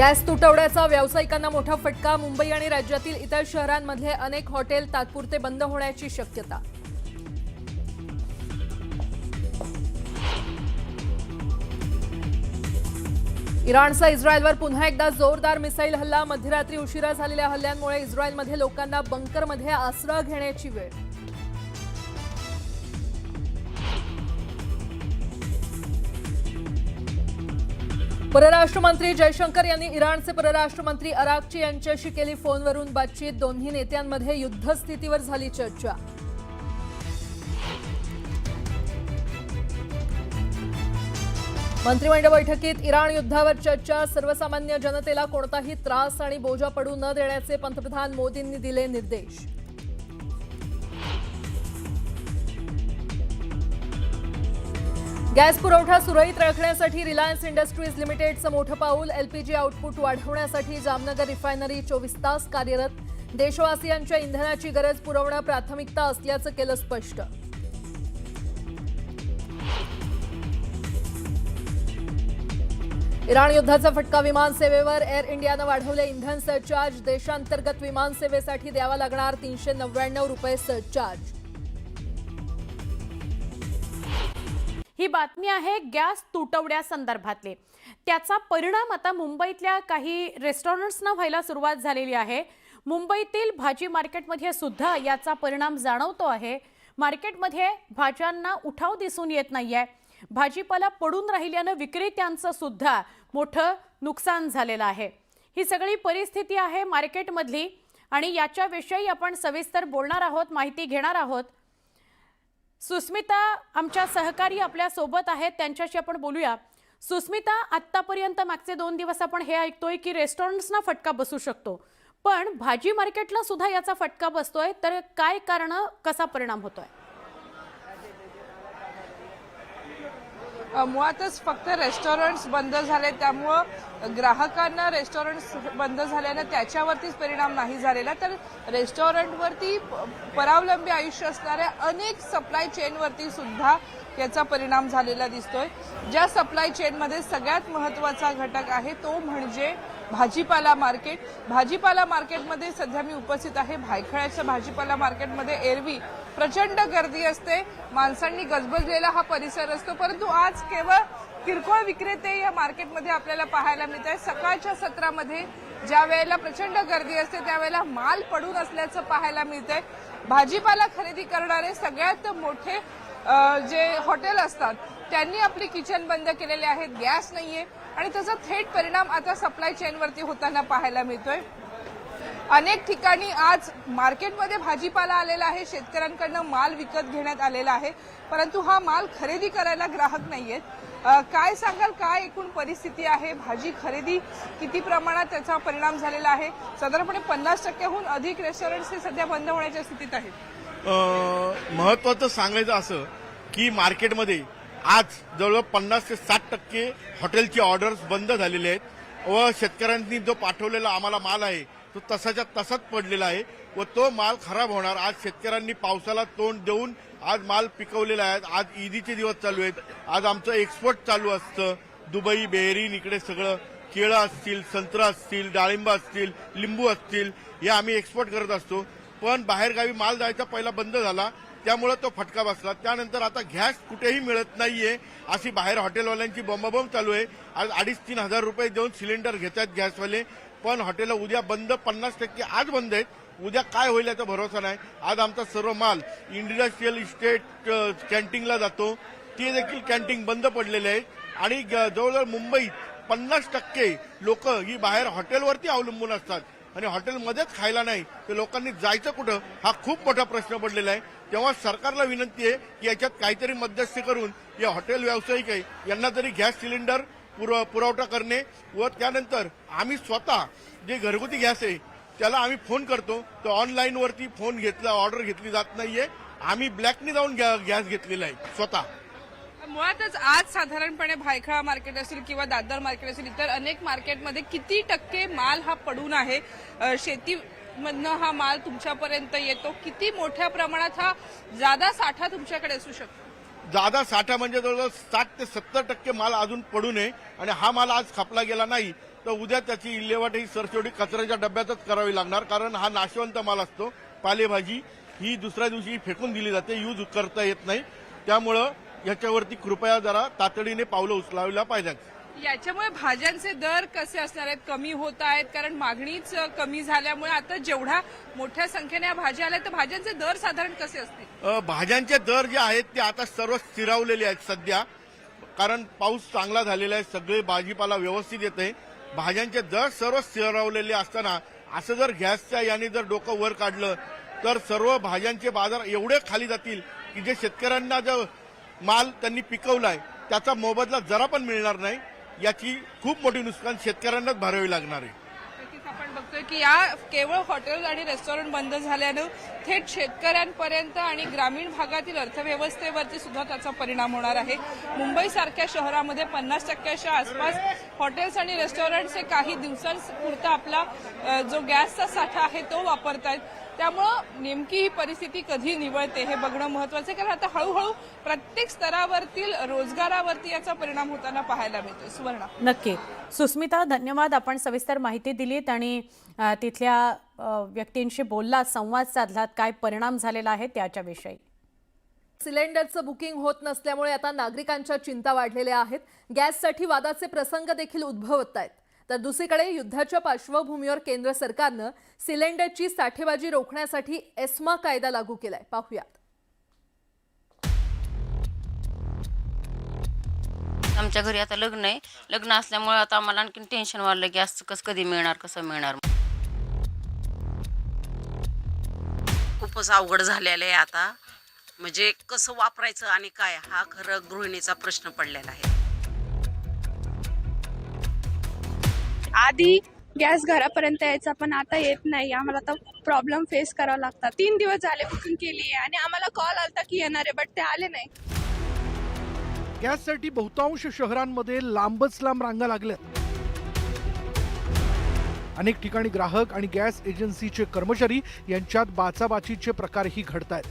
Gas तुटवड्याचा व्यावसायिकांना मोठा फटका. मुंबई आणि राज्यातील इतर शहरांमधले अनेक हॉटेल तात्पुरते बंद होण्याची शक्यता. इराणचा इस्रायलवर पुन्हा एकदा जोरदार मिसाईल हल्ला. मध्यरात्री उशिरा झालेल्या हल्ल्यांमुळे इस्रायलमध्ये लोकांना बंकरमध्ये आसरा घेण्याची वेळ. परराष्ट्र मंत्री जयशंकर यांनी इराणचे परराष्ट्र मंत्री अराक्ची यांच्याशी केली फोनवरून बातचीत. दोन्ही नेत्यांमध्ये युद्धस्थितीवर झाली चर्चा. मंत्रिमंडळ बैठकीत इराण युद्धावर चर्चा. सर्वसामान्य जनतेला कोणताही त्रास आणि बोजा पडू न देण्याचे पंतप्रधान मोदींनी दिले निर्देश. गॅस पुरवठा सुरळीत राखण्यासाठी रिलायन्स इंडस्ट्रीज लिमिटेडचं मोठं पाऊल. एलपीजी आउटपुट वाढवण्यासाठी जामनगर रिफायनरी 24 तास कार्यरत. देशवासियांच्या इंधनाची गरज पुरवणं प्राथमिकता असल्याचं केलं स्पष्ट. इराण युद्धाचा फटका विमानसेवेवर. एअर इंडियानं वाढवले इंधन सरचार्ज. देशांतर्गत विमानसेवेसाठी द्यावा लागणार 399 रुपये सरचार्ज. ही बातमी आहे गॅस तुटवड्यासंदर्भातली. त्याचा परिणाम आता मुंबईतल्या काही रेस्टॉरंट्सना व्हायला सुरुवात झालेली आहे. मुंबईतील भाजी मार्केटमध्ये सुद्धा याचा परिणाम जाणवतो आहे. मार्केटमध्ये भाज्यांना उठाव दिसून येत नाहीये. भाजीपाला पडून राहिल्यानं विक्रेत्यांचं सुद्धा मोठं नुकसान झालेलं आहे. ही सगळी परिस्थिती आहे मार्केटमधली आणि याच्याविषयी आपण सविस्तर बोलणार आहोत, माहिती घेणार आहोत. सुस्मिता आमच्या सहकारी आपल्या सोबत आहेत, त्यांच्याशी आपण बोलूया. सुस्मिता, आत्तापर्यंत मागचे 2 दिवस आपण हे ऐकतोय की रेस्टॉरंट्सना फटका बसू शकतो, पण भाजी मार्केटला सुद्धा याचा फटका बसतोय. तर काय कारण, कसा परिणाम होतोय? मुळातच फक्त रेस्टॉरंट्स बंद झाले, त्यामुळं ग्राहकांना रेस्टॉरंट्स बंद झाल्यानं त्याच्यावरतीच परिणाम नाही झालेला, तर रेस्टॉरंटवरती परावलंबी आयुष्य असणाऱ्या अनेक सप्लाय चेनवरती सुद्धा याचा परिणाम झालेला दिसतोय. ज्या सप्लाय चेनमध्ये सगळ्यात महत्त्वाचा घटक आहे तो म्हणजे भाजीपाला मार्केट. भाजीपाला मार्केटमध्ये सध्या मी उपस्थित आहे. भायखळ्याच्या भाजीपाला मार्केटमध्ये एरवी प्रचंड गर्दी असते, माणसांनी गजबजलेला हा परिसर असतो, परंतु आज केवळ किरकोळ विक्रेते या मार्केटमध्ये आपल्याला पाहायला मिळत आहे. सकाळच्या सत्रामध्ये ज्या वेळेला प्रचंड गर्दी असते त्यावेळेला माल पडून असल्याचं पाहायला मिळतंय. भाजीपाला खरेदी करणारे सगळ्यात मोठे जे हॉटेल असतात त्यांनी आपली किचन बंद केलेले आहेत. गॅस नाहीये आणि त्याचा थेट परिणाम आता सप्लाय चेनवरती होताना पाहायला मिळतोय. अनेक ठिकाणी आज मार्केटमध्ये भाजीपाला आलेला आहे, शेतकऱ्यांकडनं माल विकत घेण्यात आलेला आहे, परंतु हा माल खरेदी करायला ग्राहक नाहीयेत. काय सांगाल, काय एकूण परिस्थिती आहे? भाजी खरेदी किती प्रमाणात त्याचा परिणाम झालेला आहे? साधारणपणे 50%हून अधिक रेस्टॉरंट्स हे सध्या बंद होण्याच्या स्थितीत आहेत. महत्वाचं सांगायचं असं की मार्केटमध्ये आज जवळजवळ 50 ते 60% हॉटेलची ऑर्डर्स बंद झालेले आहेत व शेतकऱ्यांनी जो पाठवलेला आम्हाला माल आहे तो तसाच्या तसाच पडलेला आहे व तो माल खराब होणार. आज शेतकऱ्यांनी पावसाला तोंड देऊन आज माल पिकवलेला आहे. आज ईदीचे दिवस चालू आहेत. आज आमचं एक्सपोर्ट चालू असतं. दुबई, बेहरीन, इकडे सगळं केळं असतील, संत्रा असतील, डाळिंब असतील, लिंबू असतील, हे आम्ही एक्सपोर्ट करत असतो. पण बाहेरगावी माल जायचा पहिला बंद झाला, त्यामुळे तो फटका बसला. त्यानंतर आता गॅस कुठेही मिळत नाहीये, अशी बाहेर हॉटेलवाल्यांची बोंबाबोंब चालू आहे. आज 2,500-3 हजार रुपये देऊन सिलेंडर घेत आहेत गॅसवाले, पण हॉटेल उद्या बंद. 50% आज बंद आहेत. उद्या काय होईल याचा भरोसा नाही. आज आमचा सर्व माल इंडस्ट्रियल इस्टेट कॅन्टीनला जातो, ते देखील कॅन्टीन बंद पडलेले आहे आणि जवळजवळ मुंबईत 50% लोक ही बाहेर हॉटेलवरती अवलंबून असतात आणि हॉटेलमध्येच खायला नाही तर लोकांनी जायचं कुठं, हा खूप मोठा प्रश्न पडलेला आहे. तेव्हा सरकारला विनंती आहे की याच्यात काहीतरी मध्यस्थी करून या हॉटेल व्यावसायिक आहे यांना तरी गॅस सिलेंडर पुरवठा करणे व त्यानंतर आम्ही स्वतः जे घरगुती गॅस आहे त्याला आम्ही फोन करतो, तर ऑनलाईनवरती फोन घेतला, ऑर्डर घेतली जात नाहीये. आम्ही ब्लॅकनी जाऊन गॅस घेतलेला आहे स्वतः. मुळातच आज साधारणपणे भायखळा मार्केट असेल किंवा दादर मार्केट असेल, इतर अनेक मार्केटमध्ये किती टक्के माल हा पडून आहे? शेतीमधनं हा माल तुमच्यापर्यंत येतो, किती मोठ्या प्रमाणात हा जादा साठा तुमच्याकडे असू शकतो? जादा साठा म्हणजे जवळजवळ 60 ते 70% माल अजून पडू नये आणि हा माल आज खपला गेला नाही तर उद्या त्याची विल्हेवाट ही सरशेवटी कचऱ्याच्या डब्यातच करावी लागणार, कारण हा नाशवंत माल असतो. पालेभाजी ही दुसऱ्या दिवशी फेकून दिली जाते, यूज करता येत नाही. त्यामुळं याच्यावरती कृपया जरा तातडीने पावलं उचलायला पाहिजेत. याच्यामुळे भाज्यांचे दर कसे असणार आहेत? कमी होत आहेत कारण मागणीच कमी झाल्यामुळे आता जेवढ्या मोठ्या संख्येने या भाज्या आल्या तर भाज्यांचे दर साधारण कसे असतील? भाज्यांचे दर जे आहेत ते आता सर्व स्थिरावलेले आहेत सध्या, कारण पाऊस चांगला झालेला आहे, सगळे भाजीपाला व्यवस्थित येत आहे. भाज्यांचे दर सर्व स्थिरावलेले असताना असं जर गॅसच्या याने जर डोकं वर काढलं तर सर्व भाज्यांचे बाजार एवढे खाली जातील की जे शेतकऱ्यांना जो माल त्यांनी पिकवलाय त्याचा मोबदला जरा पण मिळणार नाही. याची खूप मोठी नुकसान शेतकऱ्यांनाच भरावी लागणार आहे. नक्कीच आपण बघतोय की या केवळ हॉटेल आणि रेस्टॉरंट बंद झाल्यानं थेट शेतकऱ्यांपर्यंत आणि ग्रामीण भागातील अर्थव्यवस्थेवरती सुद्धा त्याचा परिणाम होणार आहे. मुंबईसारख्या शहरामध्ये 50%च्या आसपास हॉटेल्स आणि रेस्टॉरंट्स हे काही दिवसांपुरता आपला जो गॅसचा साठा आहे तो वापरतायत. त्यामुळं नेमकी ही परिस्थिती कधी निवळते हे बघणं महत्वाचं आहे, कारण आता हळूहळू प्रत्येक स्तरावरील रोजगारावरती याचा परिणाम होताना पाहायला मिळतोय. सुवर्णा. नक्की सुस्मिता, धन्यवाद. आपण सविस्तर माहिती दिलीत आणि तिथल्या व्यक्तींशी बोललात, संवाद साधलात, काय परिणाम झालेला आहे त्याच्याविषयी. सिलेंडरचं बुकिंग होत नसल्यामुळे आता नागरिकांच्या चिंता वाढलेल्या आहेत. गॅससाठी वादाचे प्रसंग देखील उद्भवत आहेत. तर दुसरीकडे युद्धाच्या पार्श्वभूमीवर केंद्र सरकारनं सिलेंडरची साठेबाजी रोखण्यासाठी एस्मा कायदा लागू केलाय. पाहूयात. आमच्या घरी आता लग्न आहे. लग्न असल्यामुळे आता आम्हाला आणखी टेन्शन वाढलं, गॅस कधी मिळणार, कसं मिळणार. खूपच अवघड झालेलं आहे आता. म्हणजे कसं वापरायचं आणि काय, हा खरं गृहिणीचा प्रश्न पडलेला आहे. आधी गॅस घरापर्यंत यायचा पण आता येत नाही. आम्हाला आता प्रॉब्लेम फेस करावा लागतात. 3 दिवस झाले बुकिंग केली आहे आणि आम्हाला कॉल आलता की येणार आहे, बट ते आले नाही. गॅससाठी बहुतांश शहरांमध्ये लांबच लांब रांगा लागल्यात. अनेक ठिकाणी ग्राहक आणि गॅस एजन्सीचे कर्मचारी यांच्यात बाचाबाचीचे प्रकारही घडतायत.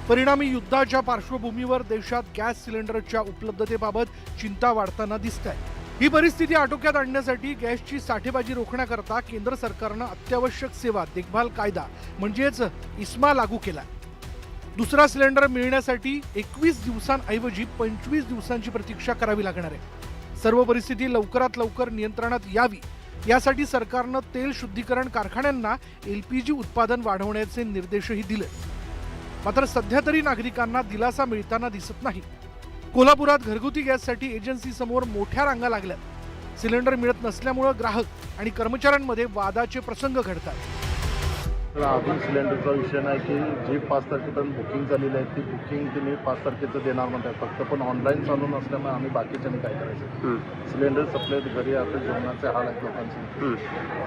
परिणामी युद्धाच्या पार्श्वभूमीवर देशात गॅस सिलेंडरच्या उपलब्धतेबाबत चिंता वाढताना दिसत आहे. ही परिस्थिती आटोक्यात आणण्यासाठी गॅसची साठेबाजी रोखण्याकरता केंद्र सरकारनं अत्यावश्यक सेवा देखभाल कायदा म्हणजेच इस्मा लागू केला. दुसरा सिलेंडर मिळण्यासाठी 21 दिवसांऐवजी 25 दिवसांची प्रतीक्षा करावी लागणार आहे. सर्व परिस्थिती लवकरात लवकर नियंत्रणात यावी यासाठी सरकारनं तेल शुद्धीकरण कारखान्यांना LPG उत्पादन वाढवण्याचे निर्देशही दिले. मात्र सध्या तरी नागरिकांना दिलासा मिळताना दिसत नाही. कोल्हापुरात घरगुती गॅससाठी एजन्सी समोर मोठ्या रांगा लागल्यात. सिलेंडर मिळत नसल्यामुळे ग्राहक आणि कर्मचाऱ्यांमध्ये वादाचे प्रसंग घडतात. अजून सिलेंडरचा विषय नाही की जी 5 तारखेपर्यंत बुकिंग झालेली आहे ती बुकिंग तुम्ही 5 तारखेचं देणार म्हणतात फक्त, पण ऑनलाईन चालू नसल्यामुळे आम्ही बाकीच्याने काय करायचं. सिलेंडर सप्लाय घरी आता जेवणाचे हाल आहेत लोकांचे.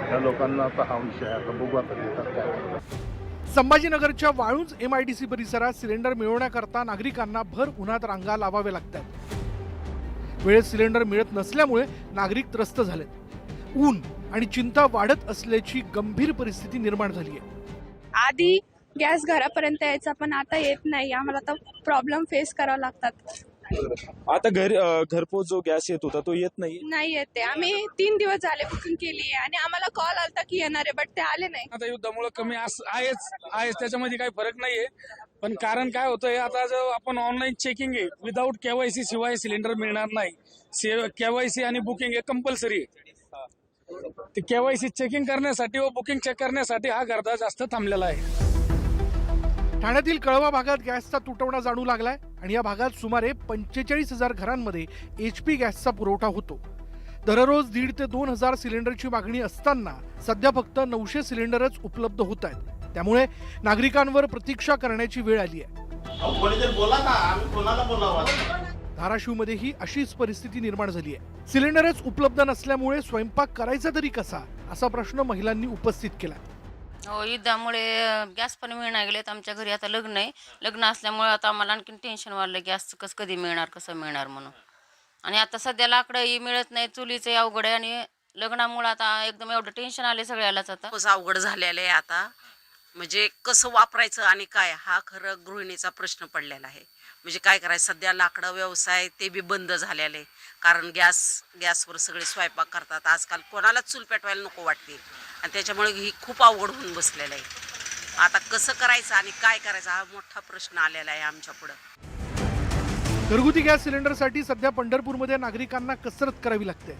त्या लोकांना आता हा विषय आहे. आता बघू आता देतात काय. संभाजीनगरच्या वाळूंज MIDC परिसरात सिलेंडर मिळवण्याकरता नागरिकांना भर उन्हात रांगा लावाव्या लागतात. वेळेत सिलेंडर मिळत नसल्यामुळे नागरिक त्रस्त झालेत. ऊन आणि चिंता वाढत असल्याची गंभीर परिस्थिती निर्माण झाली आहे. आधी गॅस घरापर्यंत यायचा पण आता येत नाही. आम्हाला आता प्रॉब्लेम फेस करावा लागतात. आता घरपोच जो गॅस येत होता तो येत नाही येते. आम्ही 3 दिवस झाले बुकिंग केली आहे आणि आम्हाला कॉल आलता की येणार आहे, बट ते आले नाही. आता युद्धामुळे कमी आहेच त्याच्यामध्ये काही फरक नाहीये. पण कारण काय होतंय, आता जो आपण ऑनलाईन चेकिंग आहे, विदाऊट KYC शिवाय सिलेंडर मिळणार नाही. KYC आणि बुकिंग हे कंपल्सरी आहे. ते KYC चेकिंग करण्यासाठी व बुकिंग चेक करण्यासाठी हा गर्दा जास्त थांबलेला आहे. ठाण्यातील कळवा भागात गॅसचा तुटवडा जाणू लागलाय आणि या भागात सुमारे 45,000 घरांमध्ये HP गॅसचा पुरवठा होतो. दररोज 1,500 ते 2,000 सिलेंडरची मागणी असताना सध्या फक्त 900 सिलेंडरच उपलब्ध होत आहेत. त्यामुळे नागरिकांवर प्रतीक्षा करण्याची वेळ आली आहे. धाराशिवमध्येही अशीच परिस्थिती निर्माण झाली आहे. सिलेंडरच उपलब्ध नसल्यामुळे स्वयंपाक करायचा तरी कसा, असा प्रश्न महिलांनी उपस्थित केला. हो, युद्धामुळे गॅस पण मिळणार गेलेत. आमच्या घरी आता लग्न आहे. लग्न असल्यामुळे आता आम्हाला आणखी टेन्शन वाढलं, गॅस कधी मिळणार, कसं मिळणार म्हणून. आणि आता सध्या लाकडंही मिळत नाही, चुलीचं अवघड आहे आणि लग्नामुळे आता एकदम एवढं टेन्शन आले सगळ्यालाच. आता खूपच अवघड झालेलं आहे आता. म्हणजे कसं वापरायचं आणि काय हा खरं गृहिणीचा प्रश्न पडलेला आहे. म्हणजे काय करायचं, सध्या लाकडं व्यवसाय ते बी बंद झालेले आहे. कारण गॅसवर सगळे स्वयंपाक करतात. आजकाल कोणालाच चूल पेटवायला नको वाटते आणि त्याच्यामुळे ही खूप अवघड होऊन बसलेलं आहे. आता कसं करायचं आणि काय करायचं हा मोठा प्रश्न आलेला आहे आमच्या पुढं. घरगुती गॅस सिलेंडरसाठी सध्या पंढरपूरमध्ये नागरिकांना कसरत करावी लागते.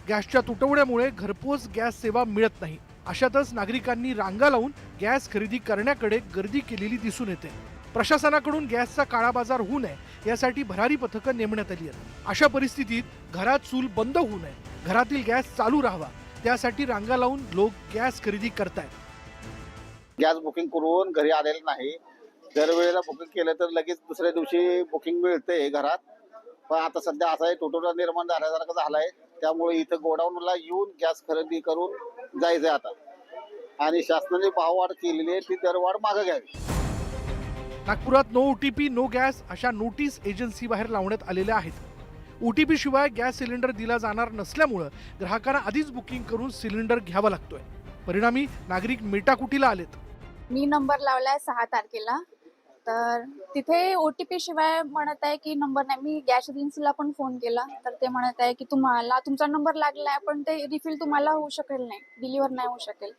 गॅसच्या तुटवड्यामुळे घरपोच गॅस सेवा मिळत नाही. अशातच नागरिकांनी रांगा लावून गॅस खरेदी करण्याकडे गर्दी केलेली दिसून येते. प्रशासनाकडून गॅसचा काळाबाजार होऊ नये यासाठी भरारी पथकं नेमण्यात आली आहेत. अशा परिस्थितीत घरात चूल बंद होऊ नये, घरातील गॅस चालू राहावा त्यासाठी रांगा लावून लोक गॅस खरेदी करतायत. गॅस बुकिंग करून घरी आलेलं नाही. दरवेळेला बुकिंग केलं तर लगेच दुसऱ्या दिवशी बुकिंग मिळते घरात. पण आता सध्या असा आहे तुटवडा निर्माण झाल्यासारखं झालाय. त्यामुळे इथं गोडाऊनला येऊन गॅस खरेदी करून जायचंय आता. आणि शासनाने भाववाढ केलेली आहे ती दरवाढ मागे घ्यावी. नागपुरात नो ओटीपी नो गॅस अशा नोटीस एजन्सी बाहेर लावण्यात आलेल्या आहेत. ओटीपी शिवाय गॅस सिलेंडर दिला जाणार नसल्यामुळे ग्राहकांना आधीच बुकिंग करून सिलेंडर घ्यावा लागतोय. परिणामी नागरिक मेटाकुटीला आलेत. मी नंबर लावलाय 6 तारखेला, तर तिथे ओटीपी शिवाय म्हणत आहे की नंबर नाही. मी गॅस एजन्सीला पण फोन केला तर ते म्हणत आहे की तुम्हाला तुमचा नंबर लागलाय पण ते रिफिल तुम्हाला होऊ शकेल नाही, डिलिव्हर नाही होऊ शकेल.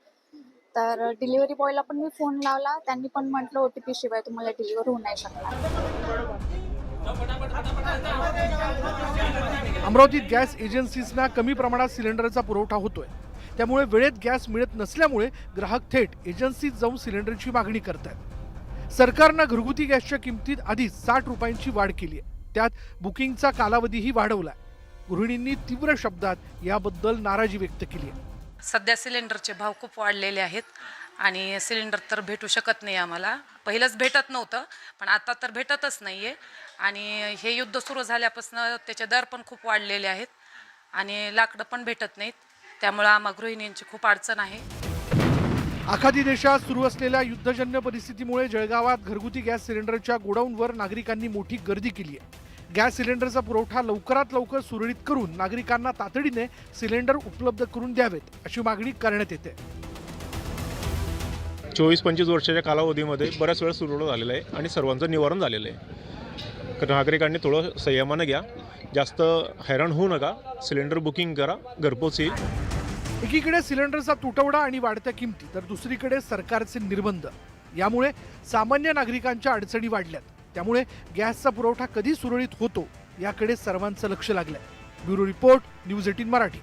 तर डिलिव्हरी बॉयला पण मी फोन लावला, त्यांनी पण म्हटलं ओटीपी शिवाय तुम्हाला डिलिव्हर होऊ नाही शकणार. अमरावतीत गॅस एजन्सीजना कमी प्रमाणात सिलेंडरचा पुरवठा होतोय. त्यामुळे वेळेत गॅस मिळत नसल्यामुळे ग्राहक थेट एजन्सीत जाऊन सिलेंडरची मागणी करतायत. सरकारनं घरगुती गॅसच्या किमतीत आधीच 60 रुपयांची वाढ केली आहे. त्यात बुकिंगचा कालावधीही वाढवलाय. गृहिणींनी तीव्र शब्दात याबद्दल नाराजी व्यक्त केली आहे. सध्या सिलेंडरचे भाव खूप वाढलेले आहेत आणि सिलेंडर तर भेटू शकत नाही आम्हाला. पहिलंच भेटत नव्हतं पण आता तर भेटतच नाही आहे. आणि हे युद्ध सुरू झाल्यापासून त्याचे दर पण खूप वाढलेले आहेत आणि लाकडं पण भेटत नाहीत. त्यामुळे आम्हा गृहिणींची खूप अडचण आहे. आखाती देशात सुरू असलेल्या युद्धजन्य परिस्थितीमुळे जळगावात घरगुती गॅस सिलेंडरच्या गोडाऊनवर नागरिकांनी मोठी गर्दी केली आहे. गॅस सिलेंडरचा पुरवठा लवकरात लवकर सुरळीत करून नागरिकांना तातडीने सिलेंडर उपलब्ध करून द्यावेत अशी मागणी करण्यात येते. 24-25 वर्षाच्या कालावधीमध्ये बऱ्याच वेळा सुरू झालेलं आहे आणि सर्वांचं निवारण झालेलं आहे. नागरिकांनी थोडं संयमानं घ्या, जास्त हैराण होऊ नका, सिलेंडर बुकिंग करा, घरपोच येईल. एकीकडे सिलेंडरचा तुटवडा आणि वाढत्या किमती तर दुसरीकडे सरकारचे निर्बंध यामुळे सामान्य नागरिकांच्या अडचणी वाढल्यात. त्यामुळे गॅसचा पुरवठा कधी सुरळीत होतो याकडे सर्वांचं लक्ष लागलंय. Bureau report, news 18 Marathi.